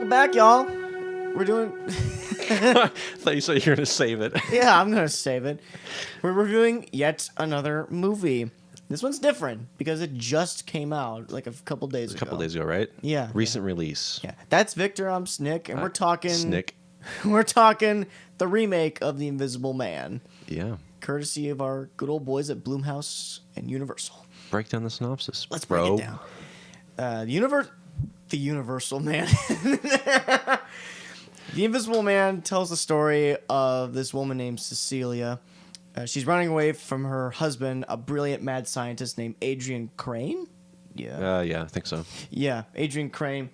Welcome back, y'all. We're doing... I thought you said you were going to save it. Yeah, I'm going to save it. We're reviewing yet another movie. This one's different because it just came out like a couple days ago. A couple days ago, right? Yeah. Recent release. Yeah. That's Victor, I'm Snick, and we're talking... Snick. We're talking the remake of The Invisible Man. Yeah. Courtesy of our good old boys at Blumhouse and Universal. Break down the synopsis. Let's break it down. The Universal Man. The Invisible Man tells the story of this woman named Cecilia. She's running away from her husband, a brilliant mad scientist named Adrian Crane. Yeah, I think so. Yeah, Adrian Crane.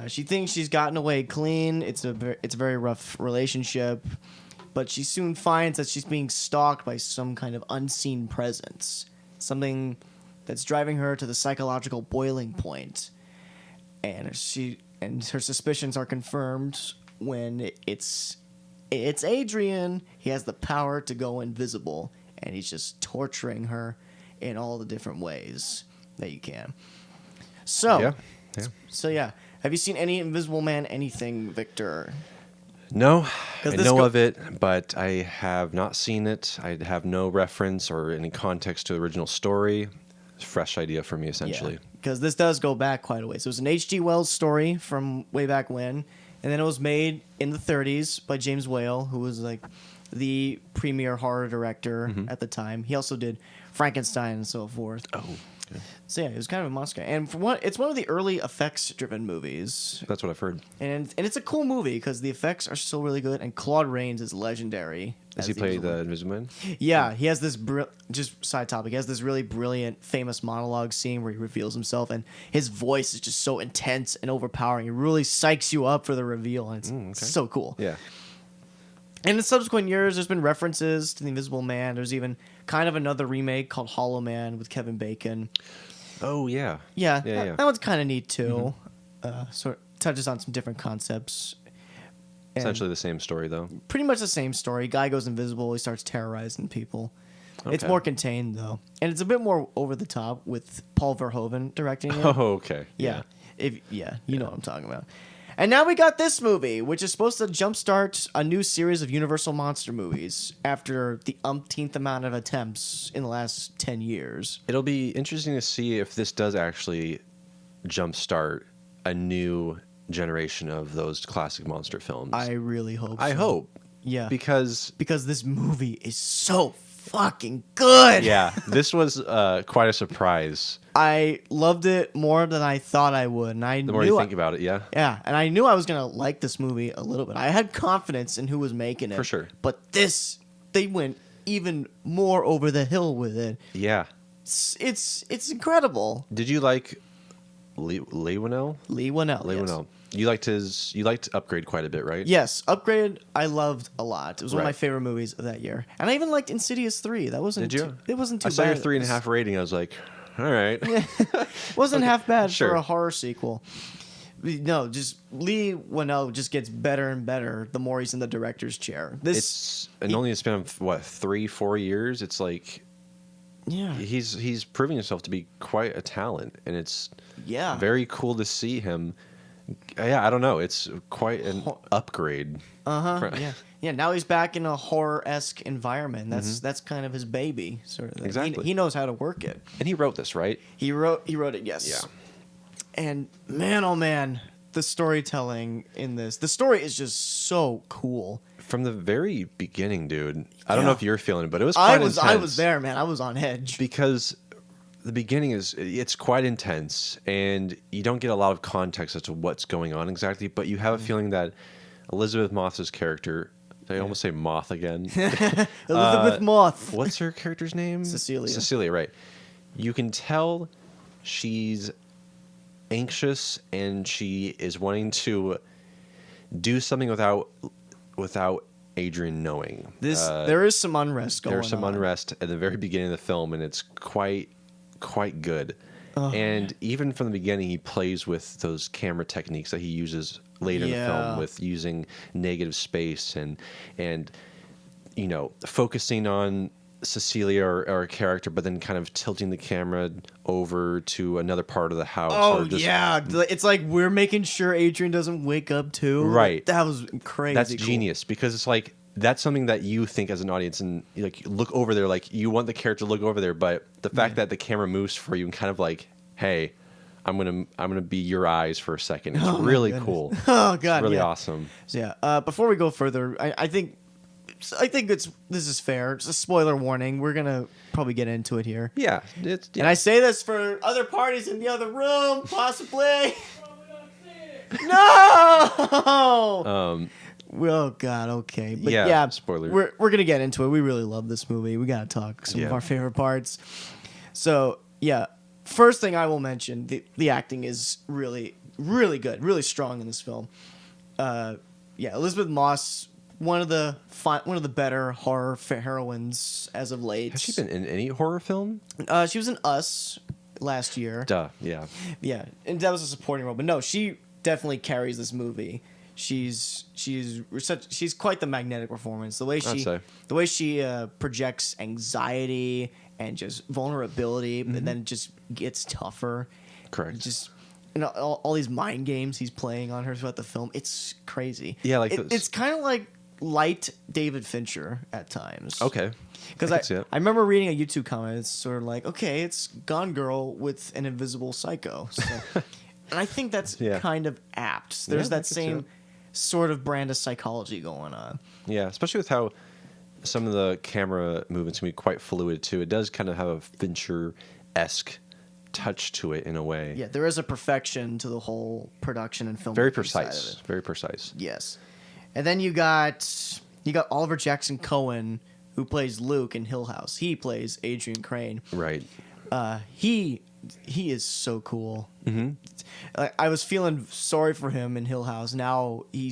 She thinks she's gotten away clean. It's a very rough relationship, but she soon finds that she's being stalked by some kind of unseen presence, something that's driving her to the psychological boiling point. And her suspicions are confirmed when it's Adrian. He has the power to go invisible, and he's just torturing her in all the different ways that you can. So, yeah. Have you seen any Invisible Man anything, Victor? No, I know of it, but I have not seen it. I have no reference or any context to the original story. It's a fresh idea for me, essentially. Because this does go back quite a way. So it was an H.G. Wells story from way back when, and then it was made in the 30s by James Whale, who was like the premier horror director at the time. He also did Frankenstein and so forth. Oh, yeah. So yeah, it was kind of a monster. And it's one of the early effects-driven movies. That's what I've heard. And it's a cool movie because the effects are still really good, and Claude Rains is legendary. Does he play the Invisible Man? Yeah, he has this just side topic. He has this really brilliant, famous monologue scene where he reveals himself, and his voice is just so intense and overpowering. It really psychs you up for the reveal, and it's so cool. Yeah. And in subsequent years, there's been references to the Invisible Man. There's even kind of another remake called Hollow Man with Kevin Bacon. Oh yeah. Yeah. That one's kind of neat too. Sort of touches on some different concepts. Essentially the same story, though. Pretty much the same story. Guy goes invisible. He starts terrorizing people. Okay. It's more contained, though. And it's a bit more over the top with Paul Verhoeven directing it. Oh, okay. Yeah. You know what I'm talking about. And now we got this movie, which is supposed to jumpstart a new series of Universal monster movies after the umpteenth amount of attempts in the last 10 years. It'll be interesting to see if this does actually jumpstart a new generation of those classic monster films. I really hope so. I hope. Yeah. Because this movie is so fucking good. Yeah. This was quite a surprise. I loved it more than I thought I would. And the more you think about it, yeah. Yeah. And I knew I was going to like this movie a little bit. I had confidence in who was making it. For sure. But they went even more over the hill with it. Yeah. It's incredible. Did you like Lee Winnell? Lee Winnell. Lee Winnell. You liked Upgrade quite a bit, right? Yes, Upgrade I loved a lot. It was one of my favorite movies of that year. And I even liked Insidious 3. That wasn't Did you? It wasn't too bad. I saw your 3.5 rating. I was like, all right. Wasn't half bad Sure. for a horror sequel. No, just Lee Winnell just gets better and better the more he's in the director's chair. Only a span of 3-4 years. It's like, yeah, he's proving himself to be quite a talent, and it's very cool to see him. Yeah, I don't know. It's quite an upgrade. Yeah. Now he's back in a horror-esque environment. That's kind of his baby, sort of thing. Exactly. He knows how to work it. And he wrote this, right? He wrote it. Yes. Yeah. And man, oh man, the storytelling in this. The story is just so cool. From the very beginning, dude. I don't know if you're feeling it, but it was quite intense. I was there, man. I was on edge. Because the beginning it's quite intense, and you don't get a lot of context as to what's going on exactly, but you have a feeling that Elizabeth Moss's character, did I almost say Moth again? Elizabeth Moth. What's her character's name? Cecilia, right. You can tell she's anxious, and she is wanting to do something without Adrian knowing. There is some unrest going on. There's some unrest at the very beginning of the film, and it's quite good. And even from the beginning, he plays with those camera techniques that he uses later in the film, with using negative space and focusing on Cecilia or a character, but then kind of tilting the camera over to another part of the house. Oh, yeah. It's like we're making sure Adrian doesn't wake up, too. Right. Like, that was crazy. That's cool. genius, because it's like, that's something that you think as an audience, and like, look over there, like, you want the character to look over there, but the fact that the camera moves for you and kind of like, hey, I'm gonna be your eyes for a second. It's really cool. Oh, God. It's really awesome. So, yeah. Before we go further, I think this is fair. It's a spoiler warning. We're gonna probably get into it here. Yeah. And I say this for other parties in the other room, possibly. No. Oh God. Okay. But yeah. Spoiler. We're gonna get into it. We really love this movie. We gotta talk some of our favorite parts. So yeah. First thing I will mention, the acting is really, really good, really strong in this film. Elizabeth Moss, one of the better horror heroines as of late. Has she been in any horror film? She was in Us last year. Duh. Yeah. Yeah, and that was a supporting role. But no, she definitely carries this movie. She's quite the magnetic performance. The way she projects anxiety and just vulnerability, and then it just gets tougher. Correct. Just all these mind games he's playing on her throughout the film. It's crazy. Yeah, like it's kind of like light David Fincher at times. Okay. Because I remember reading a YouTube comment. It's sort of like, okay, it's Gone Girl with an invisible psycho. So, and I think that's kind of apt. There's that same sort of brand of psychology going on. Yeah, especially with how some of the camera movements can be quite fluid too. It does kind of have a Fincher-esque touch to it in a way. Yeah, there is a perfection to the whole production and film. Very precise. Very precise. Yes. And then you got Oliver Jackson Cohen, who plays Luke in Hill House. He plays Adrian Crane. Right. He is so cool. Mm-hmm. I was feeling sorry for him in Hill House. Now he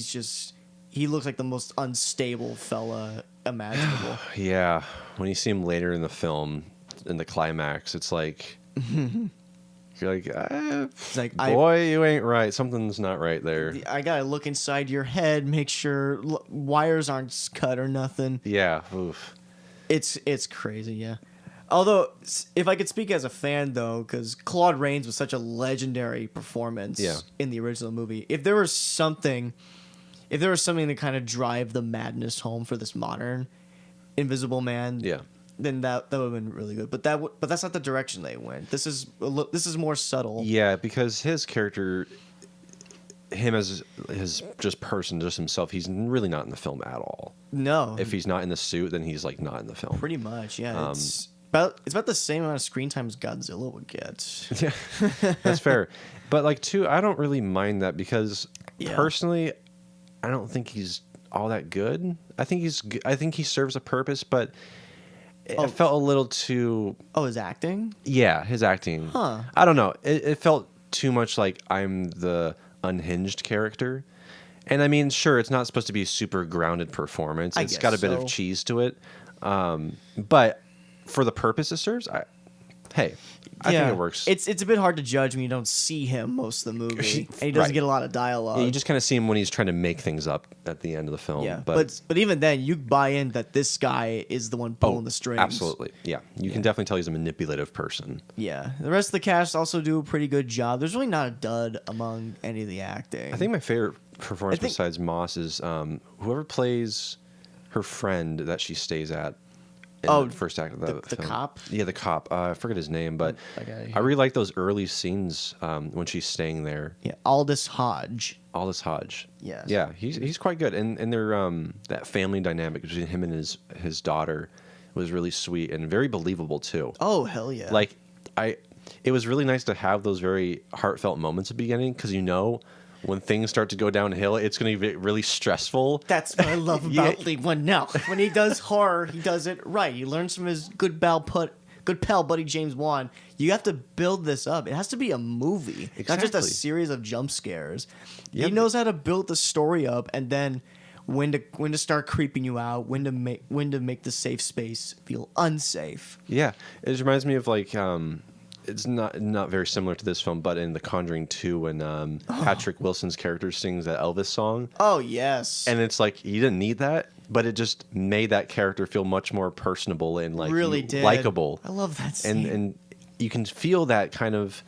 looks like the most unstable fella imaginable. Yeah. When you see him later in the film, in the climax, it's like you're like, it's like, boy, you ain't right. Something's not right there. I gotta look inside your head, make sure wires aren't cut or nothing. Yeah. Oof. It's crazy. Yeah. Although, if I could speak as a fan, though, because Claude Rains was such a legendary performance in the original movie, if there was something to kind of drive the madness home for this modern Invisible Man, then that would have been really good. But that's not the direction they went. This is more subtle. Yeah, because his character, him as his just person, just himself, he's really not in the film at all. No. If he's not in the suit, then he's like not in the film. Pretty much, yeah. It's about the same amount of screen time as Godzilla would get. Yeah, that's fair. But like, too, I don't really mind that because personally, I don't think he's all that good. I think he serves a purpose, but it felt a little too. Oh, his acting? Yeah, his acting. Huh. I don't know. It felt too much like I'm the unhinged character. And I mean, sure, it's not supposed to be a super grounded performance. It's got a bit of cheese to it. But for the purpose it serves, I think it works. It's a bit hard to judge when you don't see him most of the movie, and he doesn't get a lot of dialogue. Yeah, you just kind of see him when he's trying to make things up at the end of the film. Yeah, but even then, you buy in that this guy is the one pulling the strings. Absolutely, yeah. You can definitely tell he's a manipulative person. Yeah, the rest of the cast also do a pretty good job. There's really not a dud among any of the acting. I think my favorite performance besides Moss is whoever plays her friend that she stays at. In the first act of the film. Cop? Yeah, the cop. I forget his name, but I really like those early scenes when she's staying there. Yeah, Aldous Hodge. Yes. Yeah, he's quite good, and their that family dynamic between him and his daughter was really sweet and very believable too. Oh hell yeah! Like it was really nice to have those very heartfelt moments at the beginning because when things start to go downhill, it's going to be really stressful. That's what I love about Lee Winnell. When he does horror, he does it right. He learns from his good pal buddy James Wan. You have to build this up. It has to be a movie, not just a series of jump scares. Yep. He knows how to build the story up, and then when to start creeping you out, when to make the safe space feel unsafe. Yeah, it reminds me of like. It's not very similar to this film, but in The Conjuring 2 when Patrick Wilson's character sings that Elvis song. Oh, yes. And it's like, you didn't need that. but it just made that character feel much more personable and like really did. likable. I love that scene. And you can feel that kind of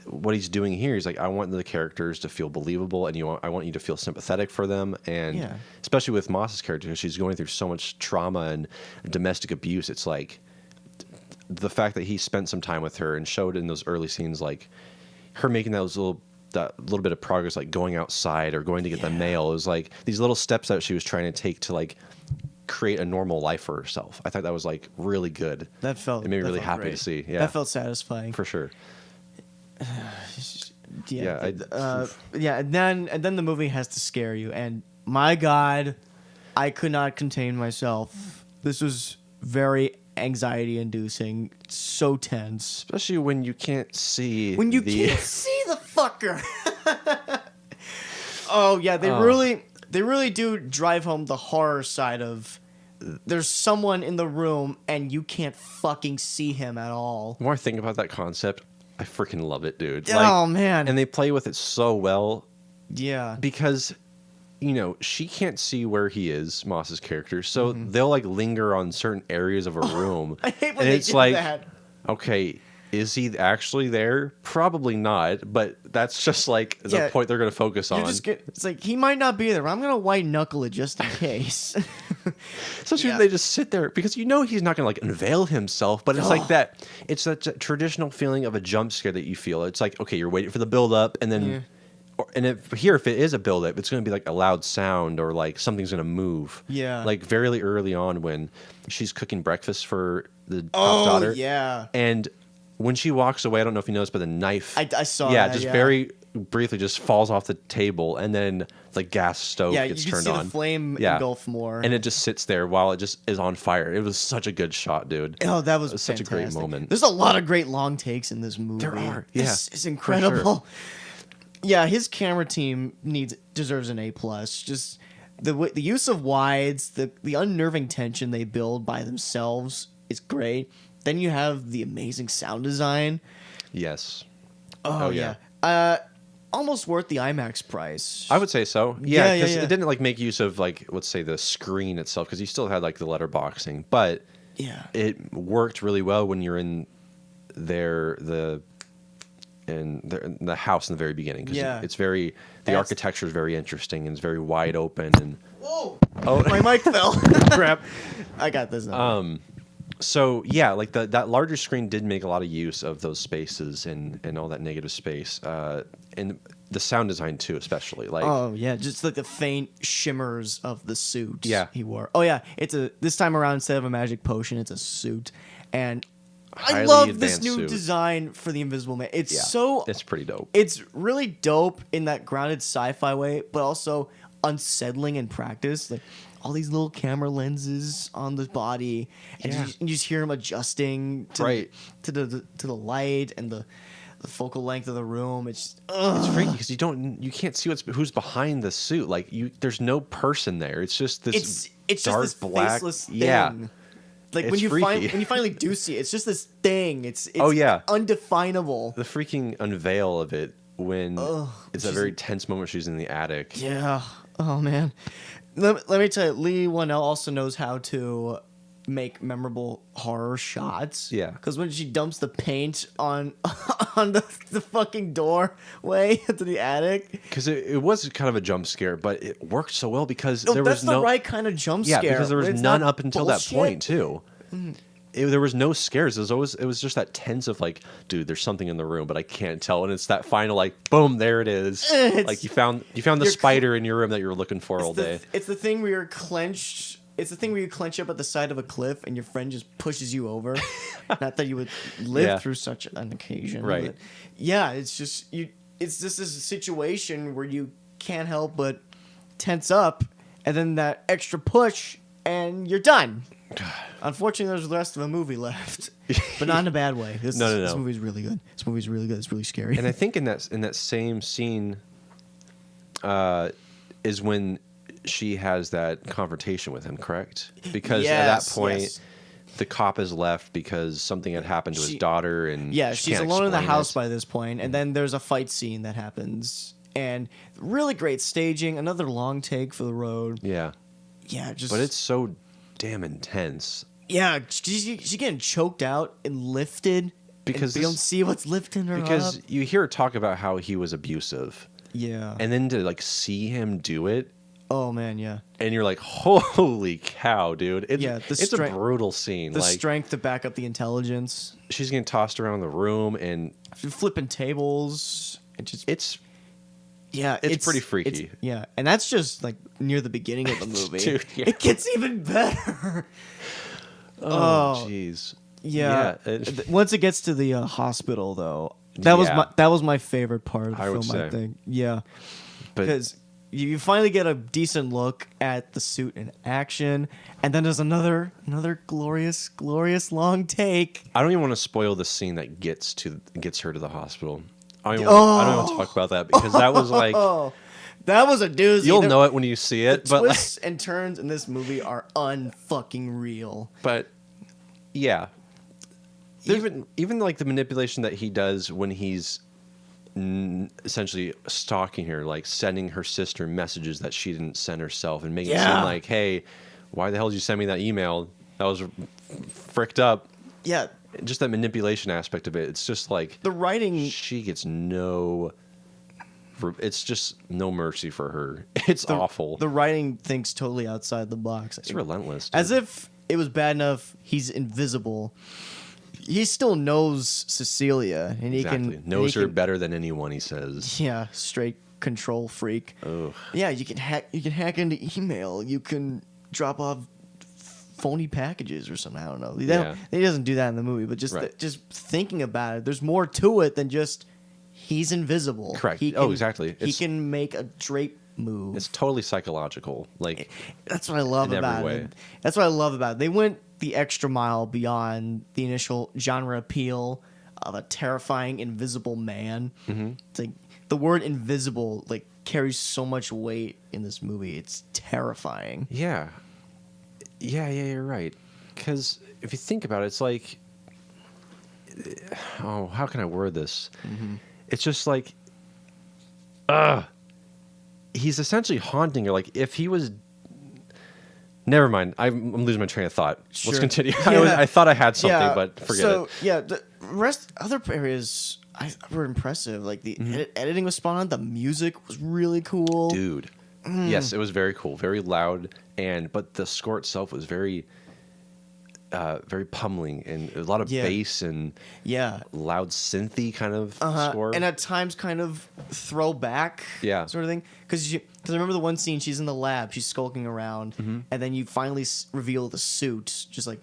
what he's doing here. He's like, I want the characters to feel believable, and I want you to feel sympathetic for them, and especially with Moss's character, she's going through so much trauma and domestic abuse. It's like the fact that he spent some time with her and showed in those early scenes, like her making that little bit of progress, like going outside or going to get the mail. It was like these little steps that she was trying to take to like create a normal life for herself. I thought that was like really good. It made me really happy to see. Yeah, that felt satisfying for sure. And then the movie has to scare you, and my God, I could not contain myself. This was very anxiety inducing, so tense, especially when you can't see can't see the fucker. Oh yeah, they really do drive home the horror side of there's someone in the room and you can't fucking see him at all. The more I think about that concept, I freaking love it, dude. Oh man. And they play with it so well. Yeah. Because she can't see where he is, Moss's character, so they'll like linger on certain areas of a room. I hate when they do that. Okay, is he actually there? Probably not, but that's just like the point they're going to focus on. It's like, he might not be there. I'm going to white knuckle it just in case. Especially when they just sit there, because he's not going to like unveil himself, but it's like that. It's that traditional feeling of a jump scare that you feel. It's like, okay, you're waiting for the build up, and then, if it is a build up, it's going to be like a loud sound or like something's going to move. Yeah. Like very early on when she's cooking breakfast for the top daughter. Yeah. And when she walks away, I don't know if you noticed, but the knife. I saw that. Just very briefly just falls off the table, and then the gas stove gets turned on. Yeah, you see the flame engulf more. And it just sits there while it just is on fire. It was such a good shot, dude. Oh, that was such a great moment. There's a lot of great long takes in this movie. There are. It's incredible. Yeah, his camera team deserves an A+. Just the use of wides, the unnerving tension they build by themselves is great. Then you have the amazing sound design. Yes. Oh yeah. Almost worth the IMAX price. I would say so. Yeah, because it didn't like make use of like, let's say, the screen itself, because you still had like the letterboxing, but it worked really well when you're in the house in the very beginning, because it's very architecture is very interesting and it's very wide open and my mic fell. Crap. I got this now. So yeah, like that larger screen did make a lot of use of those spaces and all that negative space, and the sound design too, especially. Like just like the faint shimmers of the suit he wore. This time around, instead of a magic potion, it's a suit, and I love this new design for the Invisible Man. It's pretty dope. It's really dope in that grounded sci-fi way, but also unsettling in practice. Like all these little camera lenses on the body, and you just hear him adjusting to the light and the focal length of the room. It's freaky because you can't see who's behind the suit. Like there's no person there. It's just this it's dark just this black faceless thing. Like when you finally do see it, it's just this thing. It's undefinable. The freaking unveil of it when it's a very tense moment. She's in the attic. Yeah. Oh man. Let me tell you, Lee Whannell also knows how to make memorable horror shots. Yeah. Because when she dumps the paint on the fucking doorway to the attic. Because it was kind of a jump scare, but it worked so well because there was no... That's the right kind of jump scare. Yeah, because there was none up until that point, too. There was no scares. It was just that tense of like, dude, there's something in the room, but I can't tell. And it's that final like, boom, there it is. Like you found the spider in your room that you were looking for all day. It's the thing where you're clenched. It's the thing where you clench up at the side of a cliff and your friend just pushes you over. Not that you would live through such an occasion, right? But yeah, it's just this situation where you can't help but tense up, and then that extra push, and you're done. Unfortunately, there's the rest of the movie left, but not in a bad way. This movie's really good. This movie's really good. It's really scary. And I think in that same scene, is when she has that confrontation with him, correct? Because at that point, the cop has left because something had happened to his daughter, and she's alone in the house by this point. And then there's a fight scene that happens, and really great staging. Another long take for the road. Yeah. Yeah, just. But it's so damn intense. Yeah, she's getting choked out and lifted Because we don't see what's lifting her because up. you hear her talk about how he was abusive. Yeah. And then to like see him do it. Oh man, yeah. And you're like, holy cow, dude! It's a brutal scene. The like, strength to back up the intelligence. She's getting tossed around the room and flipping tables. It's pretty freaky. And that's just like near the beginning of the movie. Dude, yeah. It gets even better. Oh, jeez. Yeah. Once it gets to the hospital, though, that was my favorite part of the film. I think. Yeah, because you finally get a decent look at the suit in action, and then there's another glorious long take. I don't even want to spoil the scene that gets her to the hospital. I don't even want to talk about that because that was like. That was a doozy. You'll know it when you see it. The twists and turns in this movie are unfucking real. But yeah, even like the manipulation that he does when he's essentially stalking her, like sending her sister messages that she didn't send herself, and making it seem like, hey, why the hell did you send me that email? That was fricked up. Yeah, just that manipulation aspect of it. It's just like the writing. She gets it's just no mercy for her. It's awful. The writing thinks totally outside the box. It's relentless. Dude. As if it was bad enough he's invisible. He still knows Cecilia, and he knows her better than anyone. He says, "Yeah, straight control freak." Ugh. Yeah, you can hack into email. You can drop off phony packages or something. I don't know. He doesn't do that in the movie, but just thinking about it, there's more to it than just. He's invisible. Correct. Exactly. He can make a drape move. It's totally psychological. Like that's what I love about it. That's what I love about it. They went the extra mile beyond the initial genre appeal of a terrifying invisible man. Mm-hmm. It's like the word invisible like carries so much weight in this movie. It's terrifying. Yeah. You're right. Because if you think about it, it's like, how can I word this? Mm-hmm. It's just like, he's essentially haunting her. Like, if he was... Never mind. I'm losing my train of thought. Sure. Let's continue. Yeah. I thought I had something, but forget it. Yeah, the other areas were impressive. Like, the editing was spot on. The music was really cool. Dude. Yes, it was very cool. Very loud. But the score itself was very pummeling, and a lot of bass and loud synthy kind of score, and at times kind of throwback sort of thing. Because I remember the one scene, she's in the lab, she's skulking around, and then you finally reveal the suit just like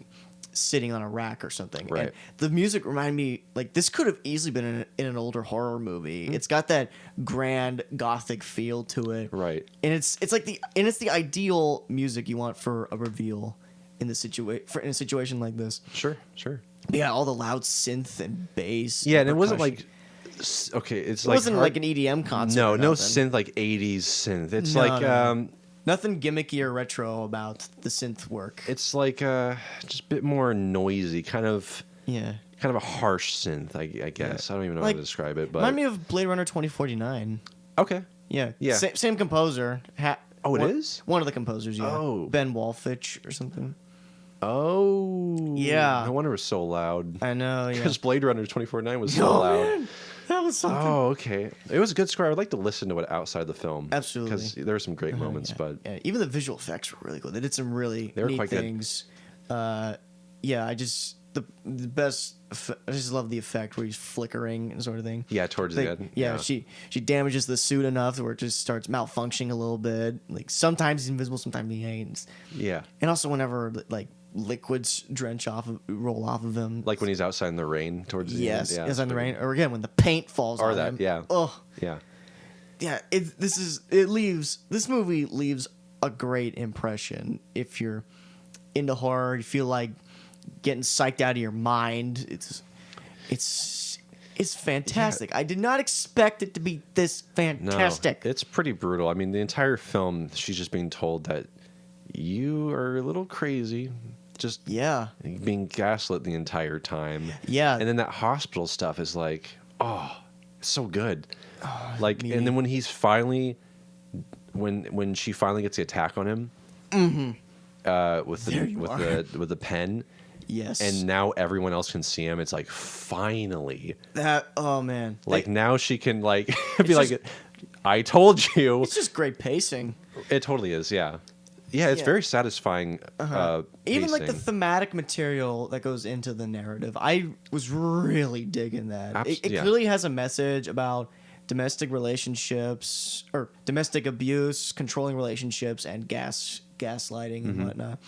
sitting on a rack or something. Right. And the music reminded me like this could have easily been in an older horror movie. It's got that grand gothic feel to it, right? And it's the ideal music you want for a reveal. In a situation like this, sure. But yeah, all the loud synth and bass. Yeah, and it wasn't like it wasn't like an EDM concert. No synth like 80s synth. It's nothing gimmicky or retro about the synth work. It's like just a bit more noisy, kind of a harsh synth. I guess I don't even know how to describe it. But remind me of Blade Runner 2049. Okay. Yeah. Same composer. It is one of the composers. Yeah. Oh, Ben Wallfitch or something. Oh, yeah. No wonder it was so loud. I know, yeah. Because Blade Runner 2049 was so loud. Man. That was something. Oh, okay. It was a good score. I would like to listen to it outside the film. Absolutely. Because there were some great moments, but even the visual effects were really cool. They did some really neat things. Good. The best. I just love the effect where he's flickering and sort of thing. Yeah, towards the end. Yeah, she damages the suit enough where it just starts malfunctioning a little bit. Like sometimes he's invisible, sometimes he ain't. Yeah. And also whenever like liquids roll off of him, like when he's outside in the rain towards the end. Yes, outside in the rain, or again when the paint falls on him. Yeah. Oh. Yeah. Yeah. This movie leaves a great impression if you're into horror. You feel like getting psyched out of your mind. It's fantastic. Yeah. I did not expect it to be this fantastic. No, it's pretty brutal. I mean, the entire film, she's just being told that you are a little crazy. Just being gaslit the entire time. Yeah. And then that hospital stuff is like, oh, it's so good. Oh, and then when he's finally, when she finally gets the attack on him, With There the you with are. the pen, Yes. and now everyone else can see him. It's like finally, that. Oh man. like now she can like be It's like, just- I told you. It's just great pacing. It totally is. Yeah, yeah. It's Yeah. very satisfying. Even like the pacing. thematic material that goes into the narrative, I was really digging that. It Yeah. clearly has a message about domestic relationships or domestic abuse, controlling relationships, and gaslighting and whatnot.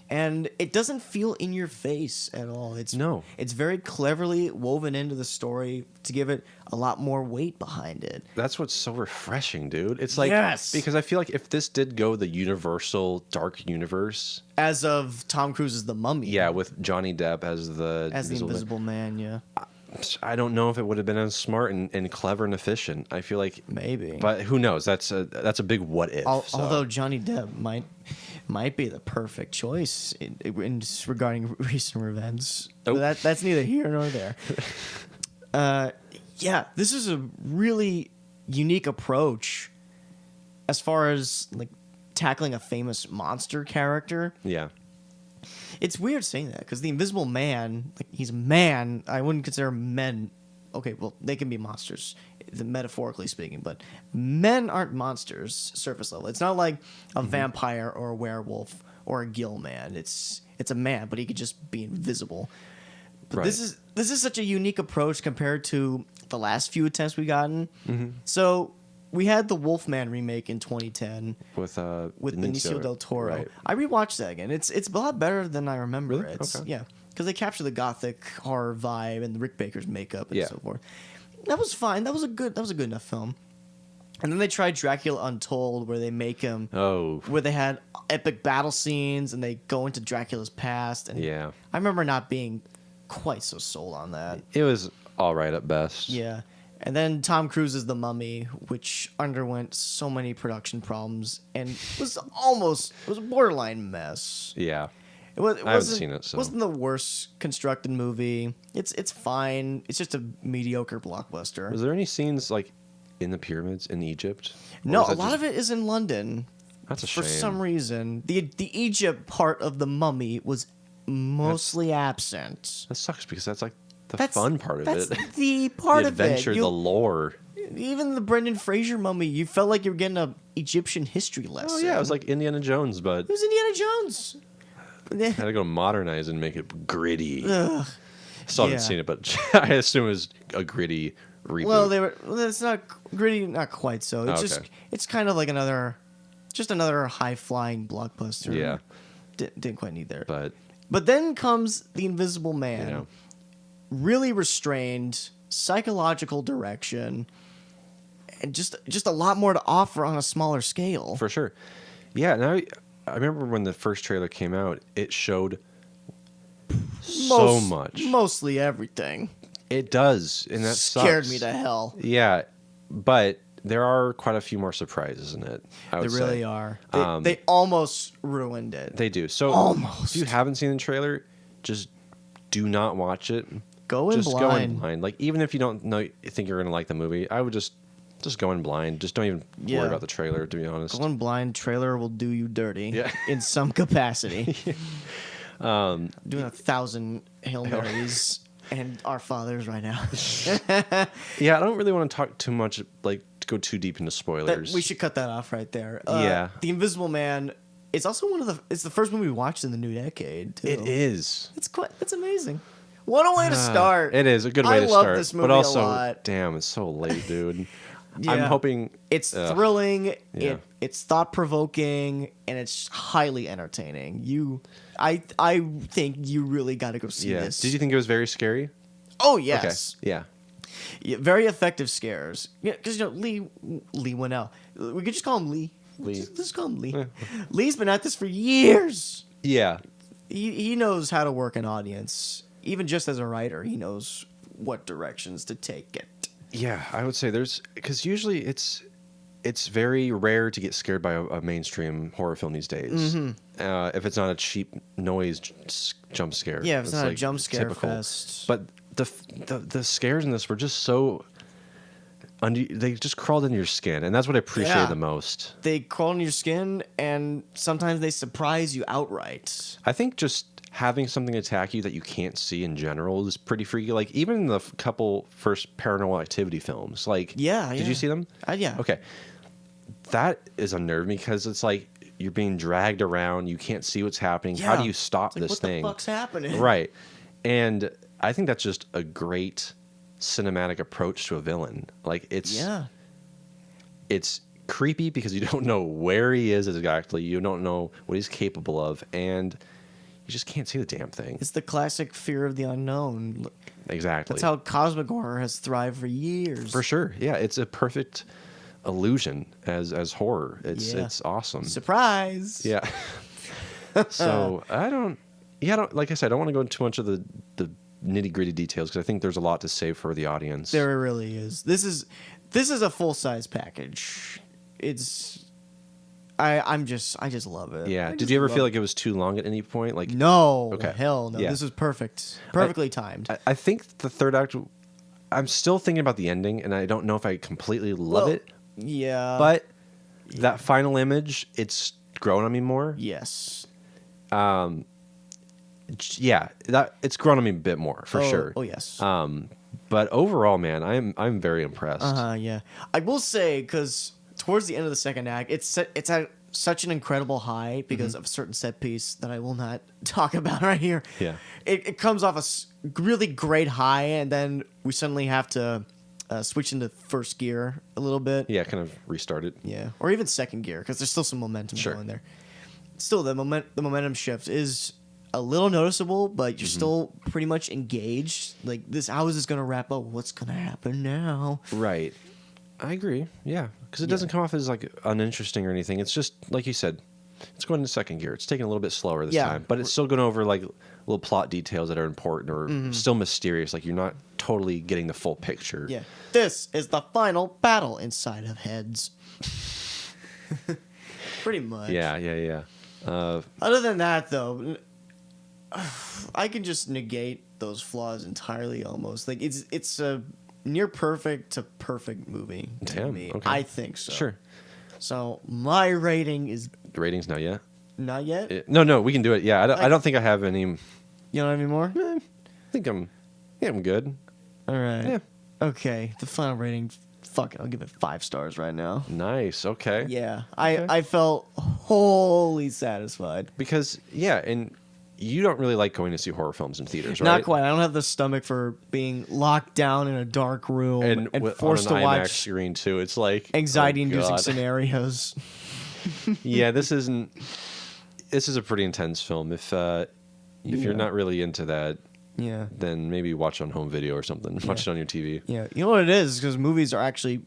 And it doesn't feel in your face at all. No. It's very cleverly woven into the story to give it a lot more weight behind it. That's what's so refreshing, dude. It's like, Yes. because I feel like if this did go the Universal Dark Universe, As of Tom Cruise's The Mummy. yeah, with Johnny Depp as the Invisible Man, yeah. I don't know if it would have been as smart and clever and efficient. I feel like Maybe. but who knows? That's a big what if. so. Although Johnny Depp might be the perfect choice regarding recent events. Oh. That's neither here nor there. Yeah, this is a really unique approach as far as like tackling a famous monster character. Yeah, It's weird saying that because the Invisible Man, like he's a man. I wouldn't consider men. Okay, well they can be monsters, metaphorically speaking, but men aren't monsters surface level. It's not like a vampire or a werewolf or a gill man. It's a man, but he could just be invisible. But Right. this is such a unique approach compared to the last few attempts we've gotten. So we had the Wolfman remake in 2010 with Benicio del Toro. Right. I rewatched that again. It's a lot better than I remember. Really? It's, Okay. Yeah, because they capture the gothic horror vibe and Rick Baker's makeup and Yeah. so forth. That was fine. That was a good enough film. And then they tried Dracula Untold, where they make him, Oh, where they had epic battle scenes and they go into Dracula's past. And yeah. I remember not being quite so sold on that. It was all right at best. Yeah. And then Tom Cruise's The Mummy, which underwent so many production problems and was a borderline mess. Yeah. It was, I haven't seen it, so. Wasn't the worst constructed movie. It's fine. It's just a mediocre blockbuster. Was there any scenes like in the pyramids in Egypt? Or No, was a that lot just- of it is in London. That's a For shame. some reason, the Egypt part of The Mummy was mostly absent. That sucks because that's like the That's fun part of that's it. the part The of it. adventure, the lore. Even the Brendan Fraser Mummy, you felt like you were getting a Egyptian history lesson. Oh yeah, it was like Indiana Jones, but It was Indiana Jones. had to go modernize and make it gritty. Ugh. Still haven't yeah. seen it, but I assume it was a gritty reboot. Well, it's not gritty, not quite so. It's Okay. just, it's kind of like another high flying blockbuster. Yeah. Didn't quite need there. but then comes The Invisible Man. you know, Really restrained, psychological direction, and just a lot more to offer on a smaller scale. for sure. Yeah, now I remember when the first trailer came out, it showed so much. Mostly everything. It does, and that Scared sucks. me to hell. Yeah, but there are quite a few more surprises in it. I They would really say. are. They almost ruined it. They do. So Almost. if you haven't seen the trailer, just do not watch it. Go in Just go in blind. blind. Like even if you don't think you're gonna like the movie, I would just go in blind. Just don't even Yeah. worry about the trailer. To be honest. Going blind trailer will do you dirty Yeah. in some capacity. Doing 1,000 Hail Marys and Our Fathers right now. Yeah, I don't really want to talk too much. Like to go too deep into spoilers. We should cut that off right there. Yeah. The Invisible Man. It's also it's the first movie we watched in the new decade. Too. It is. It's amazing. What a way to start. It is a good way to love start. this movie but also, a lot. damn, it's so late, dude. Yeah. I'm hoping It's thrilling. Yeah. It's thought provoking, and it's highly entertaining. I think you really got to go see Yeah. this. Did you think it was very scary? Oh yes. Okay. Yeah. Yeah, very effective scares. Yeah, because Lee Winnell. We could just call him Lee. Lee. Just call him Lee. Lee's been at this for years. Yeah. He knows how to work an audience. Even just as a writer, he knows what directions to take it. Yeah, I would say because usually it's very rare to get scared by a mainstream horror film these days. If it's not a cheap noise jump scare. Yeah, if it's not a like jump scare typical. fest. But the scares in this were just so. they just crawled into your skin, and that's what I appreciate Yeah. the most. They crawl into your skin, and sometimes they surprise you outright. I think just having something attack you that you can't see in general is pretty freaky. Like even in the couple first Paranormal Activity films, like did you see them? Yeah. Okay, that is unnerving because it's like you're being dragged around, you can't see what's happening. Yeah. How do you stop It's like, this what thing? the fuck's happening? Right, and I think that's just a great cinematic approach to a villain. Like it's creepy because you don't know where he is exactly, you don't know what he's capable of, and you just can't see the damn thing. It's the classic fear of the unknown. Exactly. That's how cosmic horror has thrived for years. For sure. Yeah, it's a perfect illusion as horror. It's awesome. Surprise. Yeah. So I don't like I said, I don't want to go into too much of the nitty-gritty details because I think there's a lot to say for the audience. There really is. This is a full-size package. I just love it. Yeah. Did you ever feel like it was too long at any point? Like no, Okay. hell no. Yeah. This was perfect. Perfectly timed. I think the third act, I'm still thinking about the ending, and I don't know if I completely love it. Yeah. But that final image, it's grown on me more. yes. Yeah, that it's grown on me a bit more for sure. Oh yes. But overall, man, I'm very impressed. Yeah. I will say because towards the end of the second act, it's at such an incredible high because of a certain set piece that I will not talk about right here. Yeah. It comes off a really great high, and then we suddenly have to switch into first gear a little bit. Yeah, kind of restart it. Yeah, or even second gear because there's still some momentum Sure. going there. Still, the momentum shift is a little noticeable, but you're still pretty much engaged. Like this, how is this going to wrap up? What's going to happen now? Right. I agree. Yeah, because it doesn't come off as like uninteresting or anything. It's just like you said, it's going into second gear. It's taking a little bit slower this time, but it's still going over like little plot details that are important or still mysterious. Like you're not totally getting the full picture. Yeah, this is the final battle inside of heads. Pretty much. Yeah. Other than that, though, I can just negate those flaws entirely. Almost like it's a near perfect to perfect movie to Damn, me. okay. I think so. Sure. So my rating is The ratings not yet. not yet. No, we can do it. Yeah, I don't think I have any. You don't have any more? I think I'm good. All right. Yeah. Okay. The final rating. Fuck it. I'll give it 5 stars right now. Nice. Okay. Yeah. Okay. I felt wholly satisfied. Because and you don't really like going to see horror films in theaters, right? Not quite. I don't have the stomach for being locked down in a dark room and forced to on an IMAX watch screen too. It's like anxiety-inducing God. scenarios. Yeah, this is a pretty intense film. If you're not really into that, Yeah. then maybe watch on home video or something. Watch it on your TV. Yeah. You know what it is? Because movies are actually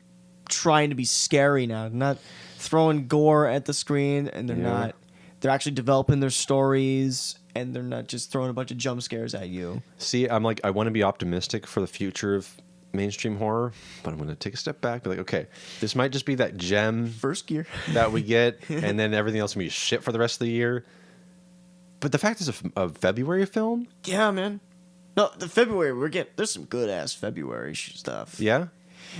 trying to be scary now. They're not throwing gore at the screen, and they're not. They're actually developing their stories, and they're not just throwing a bunch of jump scares at you. See, I'm like, I want to be optimistic for the future of mainstream horror, but I'm going to take a step back. Be like, okay, this might just be that gem First gear. that we get, and then everything else will be shit for the rest of the year. But the fact is, a February film. Yeah, man. No, the February there's some good ass February stuff. Yeah,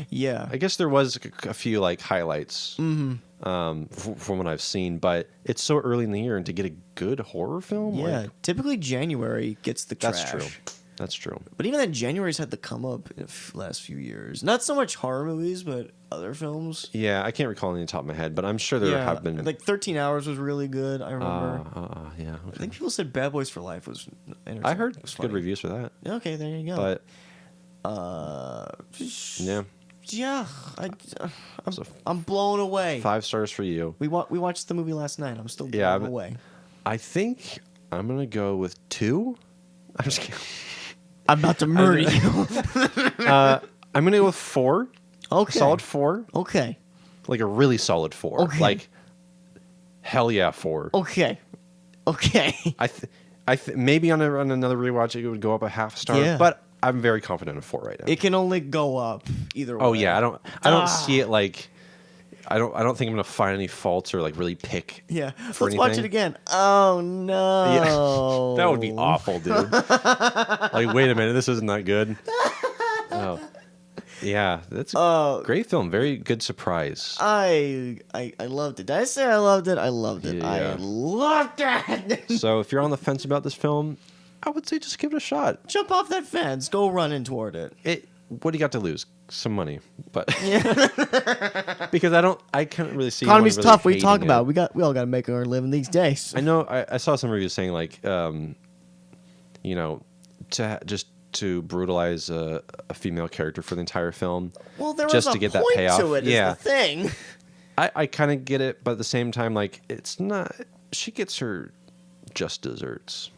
Yeah. I guess there was a few like highlights from what I've seen, but it's so early in the year, and to get a good horror film, Yeah. like, Typically January gets the trash. that's true. That's true. But even then, January's had the come up in the last few years. Not so much horror movies, but other films. Yeah, I can't recall any on the top of my head, but I'm sure there have been. Like 13 Hours was really good. I remember. Yeah. I Okay. think people said Bad Boys for Life was entertaining. I heard It was good funny. reviews for that, Okay, there you go. but yeah, Yeah, I'm, So- I'm blown away. 5 stars for you. We watched the movie last night. I'm still blown Yeah, but- away. I think I'm gonna go with 2. I'm just kidding. I'm about to murder you. I'm gonna go with 4. Okay. Solid 4. Okay. Like a really solid 4. Okay. Like hell yeah, 4. Okay. Okay. Maybe on another rewatch it would go up a half star, Yeah. but I'm very confident in 4 right now. It can only go up either way. Oh yeah, I don't see it like I don't think I'm gonna find any faults or like really pick. Yeah. for Let's watch it anything. again. Oh no. That would be awful, dude. Like, wait a minute, this isn't that good. Oh. Yeah, that's a great film. Very good surprise. I loved it. Did I say I loved it? I loved it. Yeah. I loved it. So if you're on the fence about this film, I would say just give it a shot. Jump off that fence. Go running toward it. What do you got to lose? Some money, but because I can't really see. Economy's anyone really tough. We talk hating about. it. We all got to make our living these days. I know. I saw some reviews saying like, just to brutalize a female character for the entire film. Well, there just was to a get point that payoff. to it. Yeah, Is the thing. I kind of get it, but at the same time, like it's not. She gets her just desserts.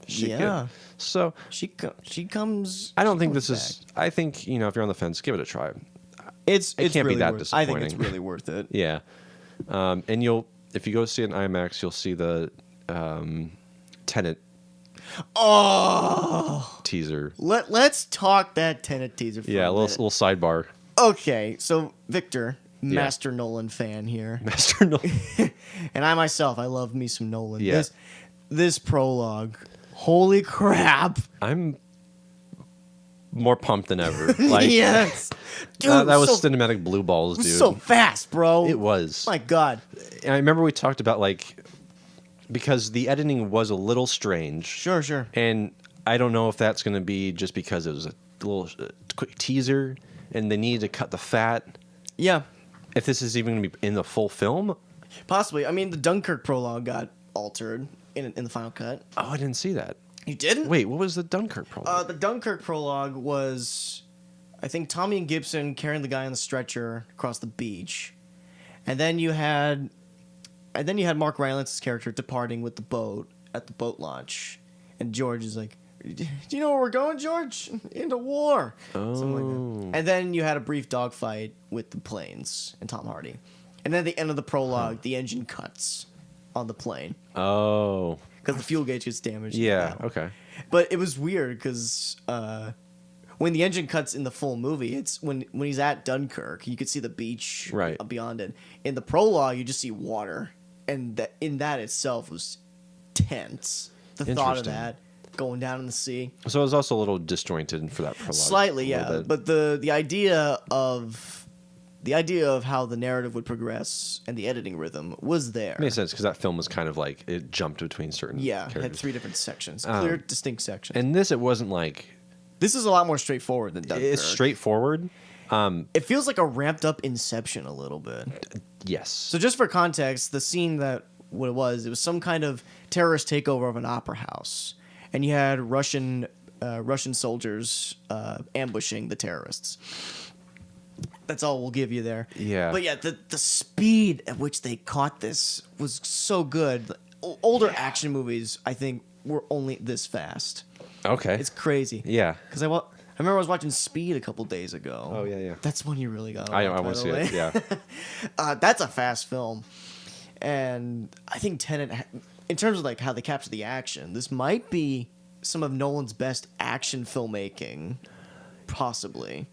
Yeah. So she comes. I don't think this back. is. I think if you're on the fence, give it a try. It's can't really be that worth, I think disappointing. it's really worth it. Yeah, and if you go see it in IMAX, you'll see the Tenet Oh, teaser. let's talk that Tenet teaser. For Yeah, a little sidebar. Okay, so Victor, Yeah. Master Nolan fan here, Master Nolan. and I myself, I love me some Nolan. Yeah. This prologue, holy crap! I'm more pumped than ever. Like, Yes, dude, that was so, cinematic blue balls, it was dude. so fast, bro. It was. My God. And I remember we talked about because the editing was a little strange. Sure. And I don't know if that's going to be just because it was a little quick teaser and they needed to cut the fat. Yeah, If this is even going to be in the full film. possibly. I mean, the Dunkirk prologue got altered in the final cut. Oh, I didn't see that. You didn't? Wait, what was the Dunkirk prologue? The Dunkirk prologue was, I think, Tommy and Gibson carrying the guy on the stretcher across the beach, and then you had Mark Rylance's character departing with the boat at the boat launch, and George is like, "Do you know where we're going, George? Into war." Something like that. And then you had a brief dogfight with the planes and Tom Hardy, and then at the end of the prologue, the engine cuts on the plane Oh. because the fuel gauge gets damaged. Yeah, okay. But it was weird because when the engine cuts in the full movie, it's when he's at Dunkirk, you could see the beach Right. beyond it. In the prologue, you just see water, and that itself was tense. The thought of Interesting. that going down in the sea, So it was also a little disjointed for that prologue. slightly, a little yeah. bit. But the idea of how the narrative would progress and the editing rhythm was there. Makes sense because that film was kind of like it jumped between certain Yeah, it had characters. 3 different sections, clear, distinct sections. And this, it wasn't like This is a lot more straightforward than Dunkirk. it's straightforward. It feels like a ramped up Inception a little bit. Yes. So just for context, the scene it was some kind of terrorist takeover of an opera house, and you had Russian soldiers ambushing the terrorists. That's all we'll give you there. Yeah. But yeah, the speed at which they caught this was so good. Older action movies, I think, were only this fast. Okay. It's crazy. Yeah. Because I remember I was watching Speed a couple days ago. Oh, yeah. That's when you really got. I by want to the see way. it. Yeah. That's a fast film, and I think Tenet, in terms of like how they capture the action, this might be some of Nolan's best action filmmaking, possibly.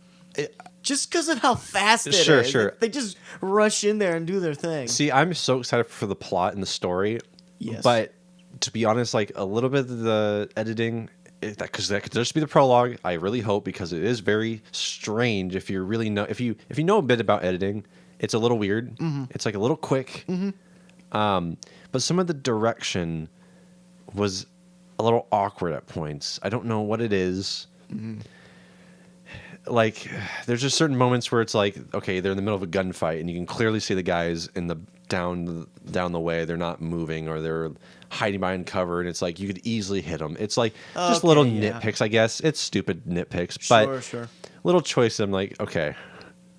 Just because of how fast it is. Sure. They just rush in there and do their thing. See, I'm so excited for the plot and the story. Yes. But to be honest, like a little bit of the editing, because that could just be the prologue. I really hope, because it is very strange. If you really know, if you know a bit about editing, it's a little weird. Mm-hmm. It's like a little quick. Mm-hmm. But some of the direction was a little awkward at points. I don't know what it is. Mm-hmm. Like, there's just certain moments where it's like, okay, they're in the middle of a gunfight, and you can clearly see the guys in the down the way. They're not moving, or they're hiding behind cover, and it's like you could easily hit them. It's like just little nitpicks, I guess. It's stupid nitpicks, but Sure. little choice. I'm like, okay,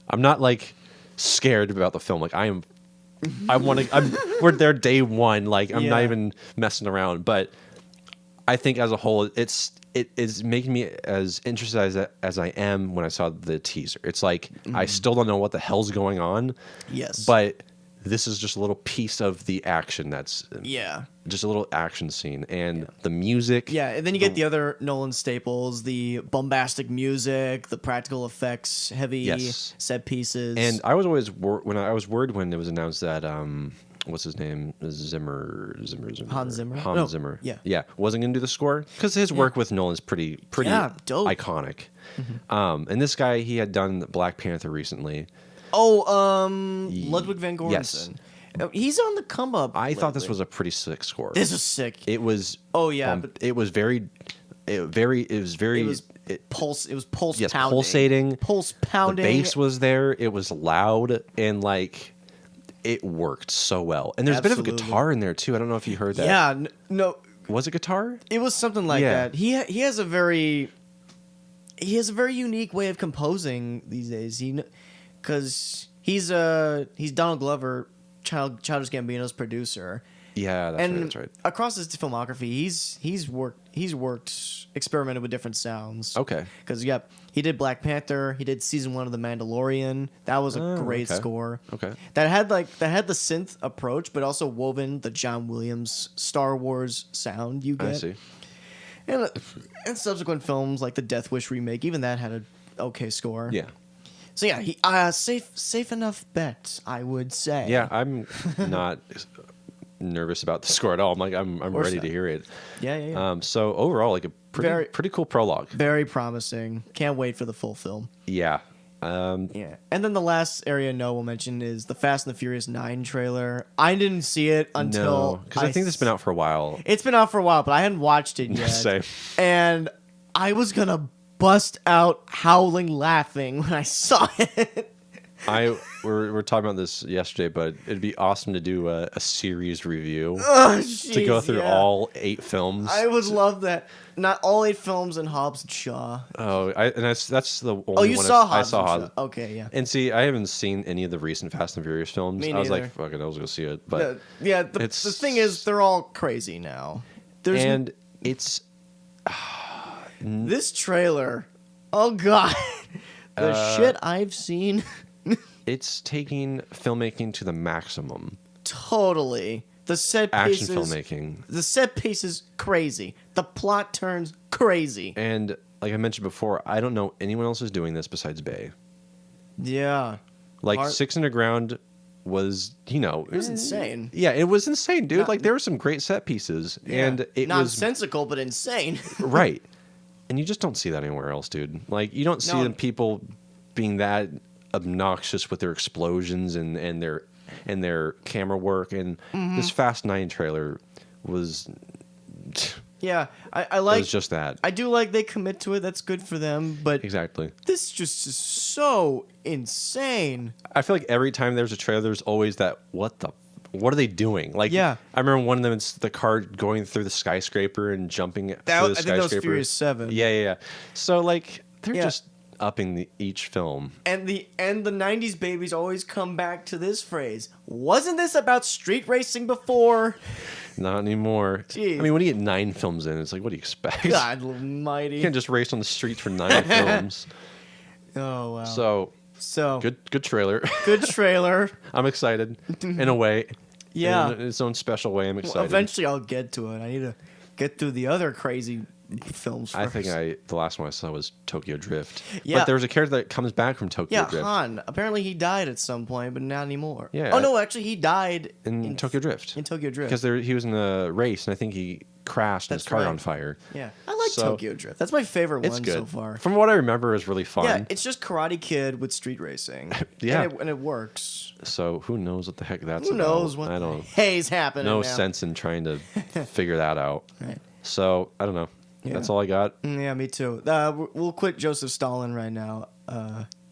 I'm not like scared about the film. Like we're there day one. Like I'm not even messing around. But I think as a whole, it is making me as interested as I am when I saw the teaser. It's like I still don't know what the hell's going on. Yes. But this is just a little piece of the action. That's Yeah. just a little action scene, and the music. Yeah, and then you get the other Nolan staples, the bombastic music, the practical effects, heavy Yes. set pieces. And I was always when I was worried when it was announced that what's his name? Zimmer. Hans Zimmer? Hans No, Zimmer. yeah. Yeah. Wasn't going to do the score because his work with Nolan's pretty Yeah, dope. iconic. And this guy, he had done Black Panther recently. Oh, Ludwig van Göransson. Yes. He's on the come up. I thought this lately. was a pretty sick score. This is sick. It was. Oh, yeah, but- it was very. Pulse. It was pulse. Yes, pounding. pulsating. Pulse The pounding. bass was there. It was loud and like it worked so well. And there's a bit of a Absolutely. guitar in there too. I don't know if you heard that. Yeah. No. Was it guitar? It was something like Yeah. that. He has a very unique way of composing these days. Because he's Donald Glover, Childish Gambino's producer. Yeah, that's right. Across his filmography, he's worked experimented with different sounds. Okay. Because he did Black Panther. He did season 1 of The Mandalorian. That was a great okay. score. Okay. That had the synth approach, but also woven the John Williams Star Wars sound you get. I see. And subsequent films like the Death Wish remake, even that had an okay score. Yeah. So yeah, he safe enough bet, I would say. Yeah, I'm not nervous about the score at all. I'm ready to hear it. Yeah. So overall, like a pretty cool prologue. Very promising. Can't wait for the full film. Yeah. Yeah. And then the last area Noah will mention is the Fast and the Furious 9 trailer. I didn't see it until because I think it's been out for a while. It's been out for a while, but I hadn't watched it yet. Same. And I was gonna bust out howling laughing when I saw it. We're talking about this yesterday, but it'd be awesome to do a series review Oh, to go jeez, through yeah. all 8 films. I would love that. Not all 8 films in Hobbs and Shaw. That's the only Oh, you one saw I Hobbs saw and Hobbs. Shaw. Okay, yeah. And see, I haven't seen any of the recent Fast and Furious films. Me I was like, neither. fuck it, I was gonna see it, but The thing is, they're all crazy now. it's This trailer, oh god, the shit I've seen. it's taking filmmaking to the maximum. Totally. The set Action pieces, filmmaking. The set piece is crazy. The plot turns crazy. And like I mentioned before, I don't know anyone else is doing this besides Bay. Yeah. Like Six Underground was, it was insane. Yeah, it was insane, dude. Like there were some great set pieces, and it was nonsensical but insane. right. And you just don't see that anywhere else, dude. Like you don't see them people being that obnoxious with their explosions and their camera work. And this Fast 9 trailer was. Yeah, I like. It was just that. I do like they commit to it. That's good for them. But Exactly. this just is so insane. I feel like every time there's a trailer, there's always that what are they doing? Like, Yeah. I remember one of them. It's the car going through the skyscraper and jumping through the I think skyscraper. that was Furious 7. Yeah. So like they're Yeah. just upping each film. And the 90s babies always come back to this phrase. Wasn't this about street racing before? Not anymore. Jeez. I mean, when you get 9 films in, it's like, what do you expect? God almighty. You can't just race on the streets for 9 films. Oh wow. So good trailer. Good trailer. I'm excited in a way. Yeah. In its own special way, I'm excited. Well, eventually I'll get to it. I need to get through the other crazy films first. I think the last one I saw was Tokyo Drift. Yeah. But there's a character that comes back from Tokyo Drift. Han. Apparently he died at some point, but not anymore. Yeah. Oh no, actually he died in Tokyo Drift. In Tokyo Drift. Because he was in a race, and I think he crashed and his car on fire. Yeah. I like Tokyo Drift. That's my favorite It's one good. so far. From what I remember, it's really fun. Yeah, it's just Karate Kid with street racing. Yeah. And it works. So who knows what the heck that's Who about? knows what I the don't. hay's happening No now. sense in trying to figure that out. Right. So I don't know. Yeah. That's all I got. Yeah, me too. We'll quit Joseph Stalin right now.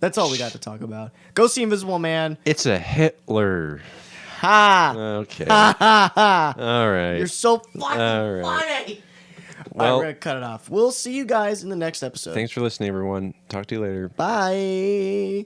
That's all we got to talk about. Go see Invisible Man. It's a Hitler. Ha! Okay. Ha ha ha! All right. You're so fucking All right. funny. Well, we're gonna cut it off. We'll see you guys in the next episode. Thanks for listening, everyone. Talk to you later. Bye.